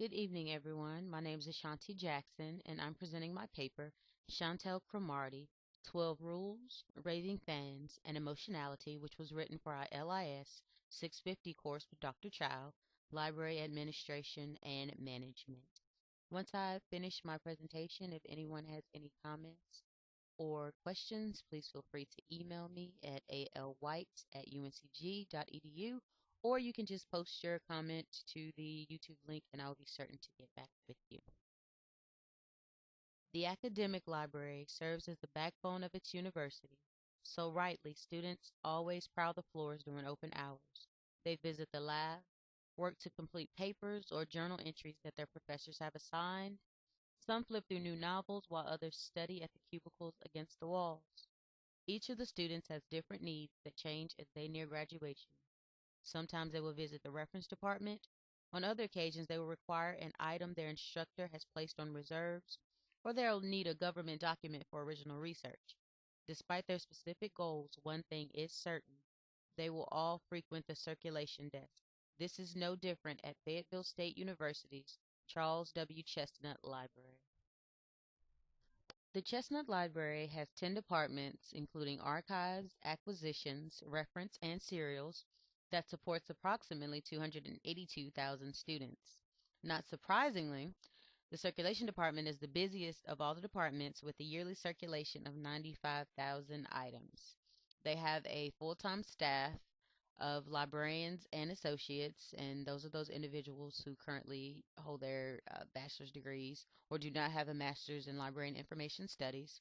Good evening, everyone. My name is Ashanti Jackson, and I'm presenting my paper, Chantel Cromartie, 12 Rules, Raving Fans, and Emotionality, which was written for our LIS 650 course with Dr. Chow, Library Administration and Management. Once I finish my presentation, if anyone has any comments or questions, please feel free to email me at alwhite@uncg.edu, or you can just post your comment to the YouTube link and I'll be certain to get back with you. The academic library serves as the backbone of its university. So rightly, students always prowl the floors during open hours. They visit the lab, work to complete papers or journal entries that their professors have assigned. Some flip through new novels while others study at the cubicles against the walls. Each of the students has different needs that change as they near graduation. Sometimes they will visit the reference department. On other occasions, they will require an item their instructor has placed on reserves, or they'll need a government document for original research. Despite their specific goals, one thing is certain. They will all frequent the circulation desk. This is no different at Fayetteville State University's Charles W. Chestnut Library. The Chestnut Library has 10 departments, including archives, acquisitions, reference, and serials, that supports approximately 282,000 students. Not surprisingly, the circulation department is the busiest of all the departments with a yearly circulation of 95,000 items. They have a full time staff of librarians and associates, and those are those individuals who currently hold their bachelor's degrees or do not have a master's in library and information studies.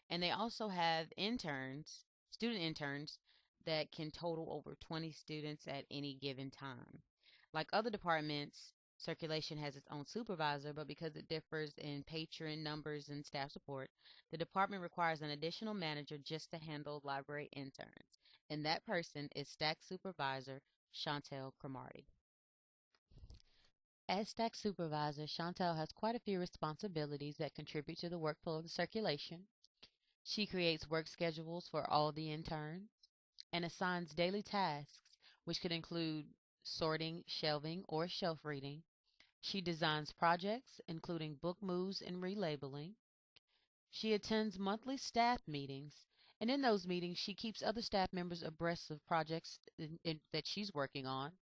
And they also have interns, student interns, that can total over 20 students at any given time. Like other departments, circulation has its own supervisor, but because it differs in patron numbers and staff support, the department requires an additional manager just to handle library interns. And that person is stack supervisor Chantel Cromartie. As stack supervisor, Chantel has quite a few responsibilities that contribute to the workflow of the circulation. She creates work schedules for all the interns and assigns daily tasks, which could include sorting, shelving, or shelf reading. She designs projects, including book moves and relabeling. She attends monthly staff meetings, and in those meetings, she keeps other staff members abreast of projects that she's working on.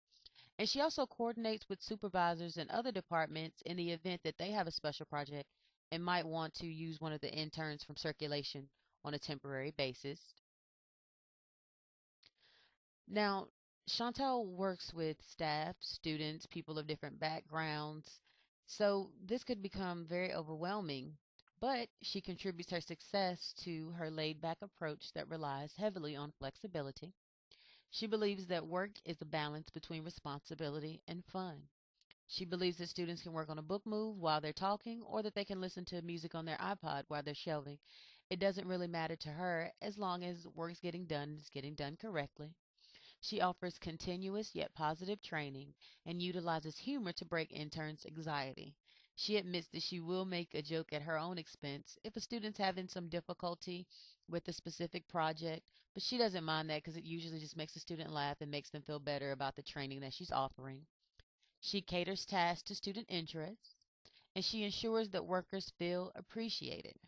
And she also coordinates with supervisors and other departments in the event that they have a special project and might want to use one of the interns from circulation on a temporary basis. Now, Chantel works with staff, students, people of different backgrounds, so this could become very overwhelming. But she contributes her success to her laid back approach that relies heavily on flexibility. She believes that work is a balance between responsibility and fun. She believes that students can work on a book move while they're talking, or that they can listen to music on their iPod while they're shelving. It doesn't really matter to her as long as work's getting done and it's getting done correctly. She offers continuous yet positive training and utilizes humor to break interns' anxiety. She admits that she will make a joke at her own expense if a student's having some difficulty with a specific project, but she doesn't mind that because it usually just makes the student laugh and makes them feel better about the training that she's offering. She caters tasks to student interests, and she ensures that workers feel appreciated.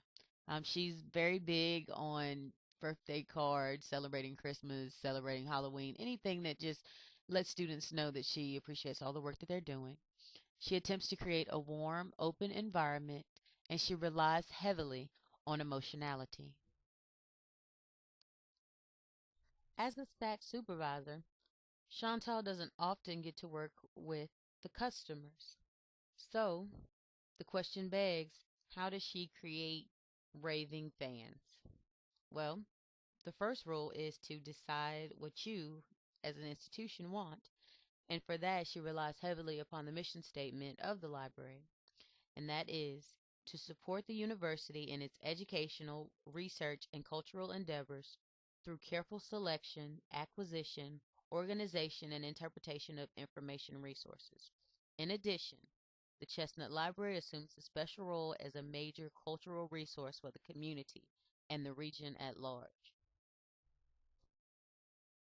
She's very big on birthday cards, celebrating Christmas, celebrating Halloween, anything that just lets students know that she appreciates all the work that they're doing. She attempts to create a warm, open environment, and she relies heavily on emotionality. As a staff supervisor, Chantal doesn't often get to work with the customers. So the question begs, how does she create raving fans? Well, the first rule is to decide what you, as an institution, want, and for that, she relies heavily upon the mission statement of the library, and that is to support the university in its educational, research, and cultural endeavors through careful selection, acquisition, organization, and interpretation of information resources. In addition, the Chestnut Library assumes a special role as a major cultural resource for the community and the region at large.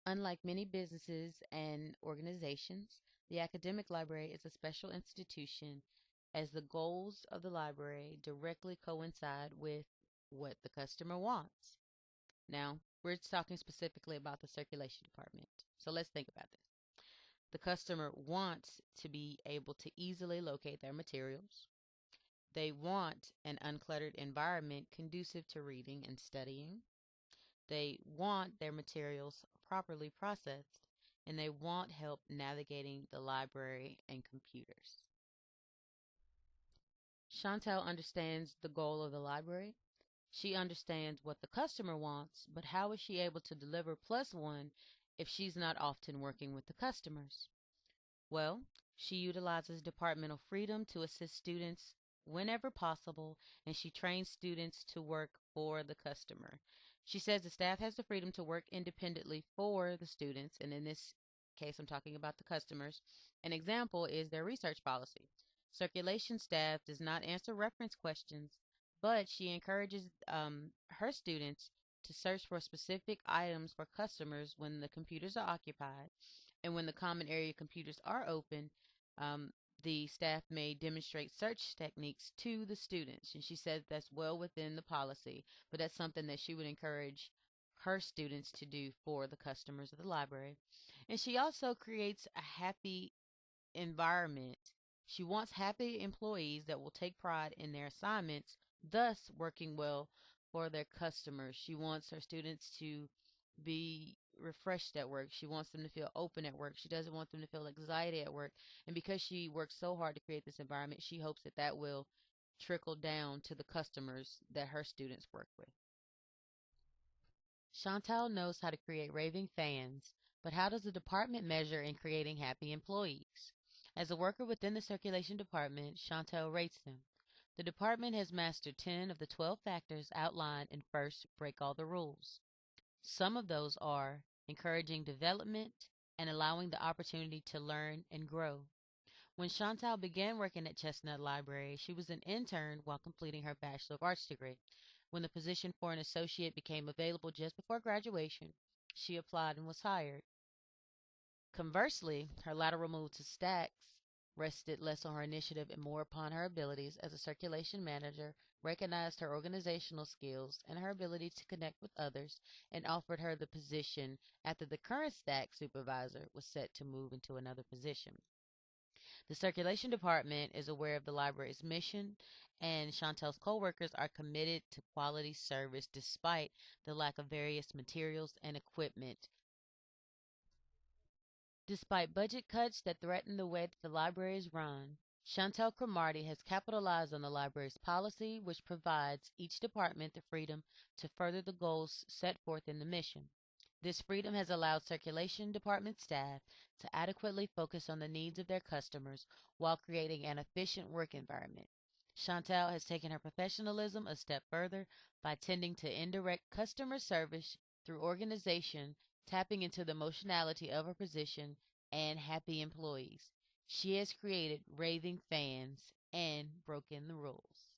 Unlike many businesses and organizations, The academic library is a special institution as the goals of the library directly coincide with what the customer wants. Now, we're talking specifically about the circulation department. So let's think about this. The customer wants to be able to easily locate their materials. They want an uncluttered environment conducive to reading and studying. They want their materials properly processed, and they want help navigating the library and computers. Chantel understands the goal of the library. She understands what the customer wants, but how is she able to deliver plus one if she's not often working with the customers? Well, she utilizes departmental freedom to assist students whenever possible, and she trains students to work for the customer. She says the staff has the freedom to work independently for the students, and in this case, I'm talking about the customers. An example is their research policy. Circulation staff does not answer reference questions, but she encourages her students to search for specific items for customers when the computers are occupied. And when the common area computers are open, um, the staff may demonstrate search techniques to the students. And she says that's well within the policy, but that's something that she would encourage her students to do for the customers of the library. And she also creates a happy environment. She wants happy employees that will take pride in their assignments, thus working well for their customers. She wants her students to be refreshed at work. She wants them to feel open at work. She doesn't want them to feel anxiety at work. And because she works so hard to create this environment, she hopes that that will trickle down to the customers that her students work with. Chantal knows how to create raving fans, but how does the department measure in creating happy employees? As a worker within the circulation department, Chantal rates them. The department has mastered 10 of the 12 factors outlined in First Break All the Rules. Some of those are encouraging development and allowing the opportunity to learn and grow. When Chantal began working at Chestnut Library, she was an intern while completing her Bachelor of Arts degree. When the position for an associate became available just before graduation, she applied and was hired. Conversely, her lateral move to Stacks rested less on her initiative and more upon her abilities as a circulation manager, recognized her organizational skills and her ability to connect with others, and offered her the position after the current Stacks supervisor was set to move into another position. The circulation department is aware of the library's mission, and Chantel's coworkers are committed to quality service despite the lack of various materials and equipment. Despite budget cuts that threaten the way that the library is run, Chantel Cromartie has capitalized on the library's policy, which provides each department the freedom to further the goals set forth in the mission. This freedom has allowed circulation department staff to adequately focus on the needs of their customers while creating an efficient work environment. Chantal has taken her professionalism a step further by tending to indirect customer service through organization, tapping into the emotionality of her position and happy employees. She has created raving fans and broken the rules.